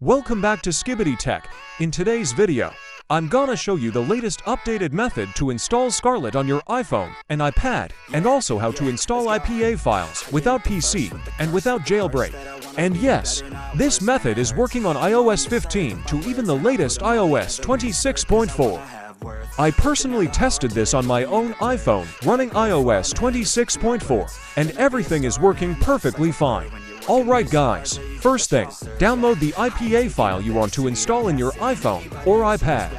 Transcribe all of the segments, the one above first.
Welcome back to Skibbity Tech. In today's video, I'm gonna show you the latest updated method to install Scarlet on your iPhone and iPad, and also how to install IPA files without PC and without jailbreak. And yes, this method is working on iOS 15 to even the latest iOS 26.4. I personally tested this on my own iPhone running iOS 26.4, and everything is working perfectly fine. Alright guys, first thing, download the IPA file you want to install in your iPhone or iPad.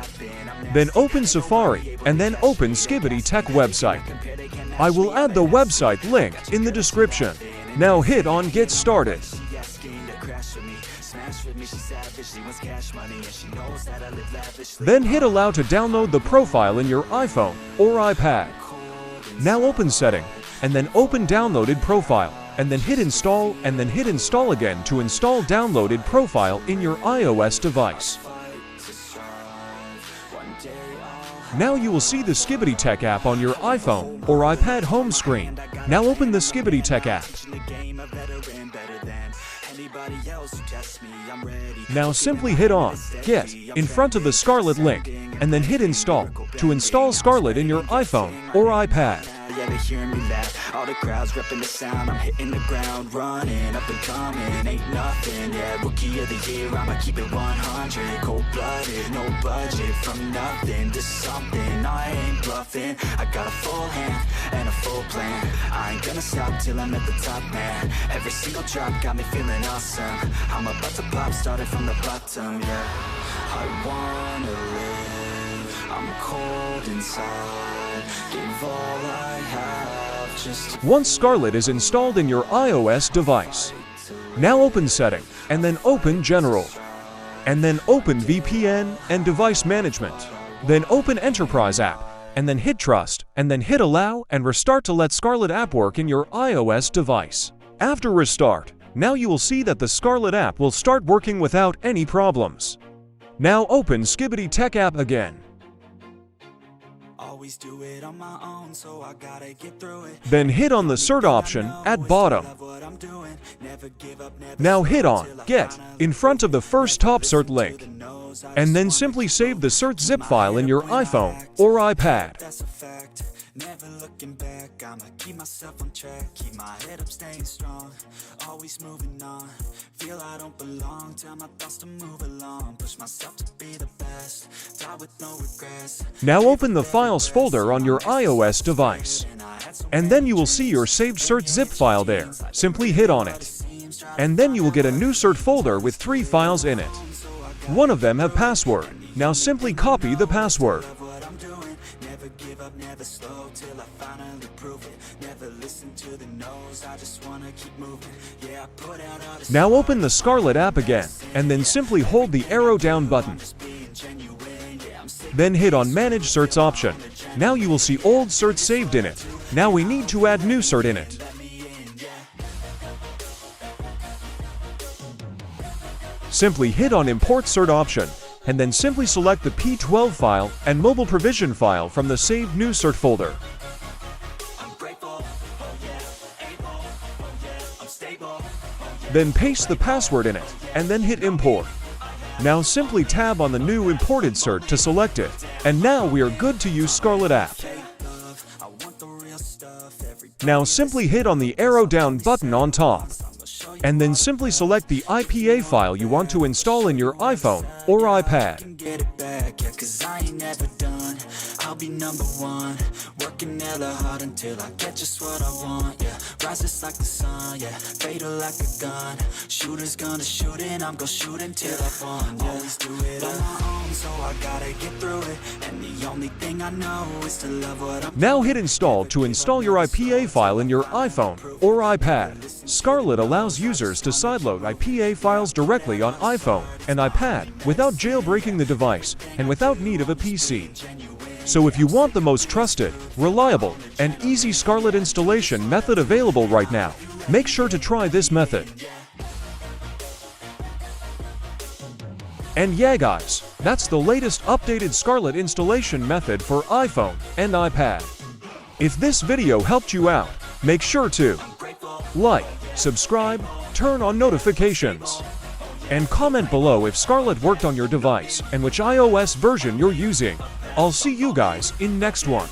Then open Safari, and then open Skibbity Tech website. I will add the website link in the description. Now hit on Get Started. Then hit Allow to download the profile in your iPhone or iPad. Now open Setting, and then open Downloaded Profile, and then hit Install, and then hit Install again to install downloaded profile in your iOS device. Now you will see the Skibbity Tech app on your iPhone or iPad home screen. Now open the Skibbity Tech app. Now simply hit on Get in front of the Scarlet link, and then hit Install to install Scarlet in your iPhone or iPad. Yeah, they hearing me laugh. All the crowds repping the sound. I'm hitting the ground, running up and coming. Ain't nothing, yeah, rookie of the year. I'ma keep it 100, cold-blooded, no budget. From nothing to something, I ain't bluffing. I got a full hand and a full plan. I ain't gonna stop till I'm at the top, man. Every single drop got me feeling awesome. I'm about to pop, started from the bottom, yeah. I wanna live, I'm cold inside. Give all I have, just once Scarlet is installed in your iOS device, now open Setting, and then open General, and then open VPN and Device Management. Then open Enterprise app, and then hit Trust, and then hit Allow and Restart to let Scarlet app work in your iOS device. After restart, now you will see that the Scarlet app will start working without any problems. Now open Skibbity Tech app again. always do it on my own, so I gotta get through it. Then hit on the cert option at bottom. Now hit on Get in front of the first top cert link, and then simply save the cert zip file in your iPhone or iPad. Never looking back, I'ma keep myself on track, keep my head up, staying strong, always moving on, feel I don't belong, tell my thoughts to move along, push myself to be the best, die with no regrets. Now open the Files folder on your iOS device, and then you will see your saved cert zip file there. Simply hit on it, and then you will get a new cert folder with 3 files in it. One of them have password. Now simply copy the password. Never slow till I finally prove it. Never listen to the no's, I just wanna keep moving. Yeah, I put out all this. Now open the Scarlet app again, and then simply hold the arrow down button. Then hit on Manage Certs option. Now you will see old cert saved in it. Now we need to add new cert in it. Simply hit on Import Cert option, and then simply select the P12 file and mobile provision file from the saved new cert folder. Then paste the password in it, and then hit Import. Now simply tab on the new imported cert to select it, and now we are good to use Scarlet app. Now simply hit on the arrow down button on top, and then simply select the IPA file you want to install in your iPhone or iPad. Get it back, yeah, 'cause I ain't never done. I'll be number one, working hella hard until I get just what I want, yeah. Rises like the sun, yeah, fatal like a gun. Shooter's gonna shoot and I'm gonna shoot until I won, yeah. Always do it on my own, so I gotta get through it. And the only thing I know is to love what I'm. Now hit Install to install your IPA file in your iPhone or iPad. Scarlet allows users to sideload IPA files directly on iPhone and iPad without jailbreaking the device and without need of a PC. So if you want the most trusted, reliable, and easy Scarlet installation method available right now, make sure to try this method. And yeah guys, that's the latest updated Scarlet installation method for iPhone and iPad. If this video helped you out, make sure to like, subscribe, turn on notifications. And comment below if Scarlet worked on your device and which iOS version you're using. I'll see you guys in next one.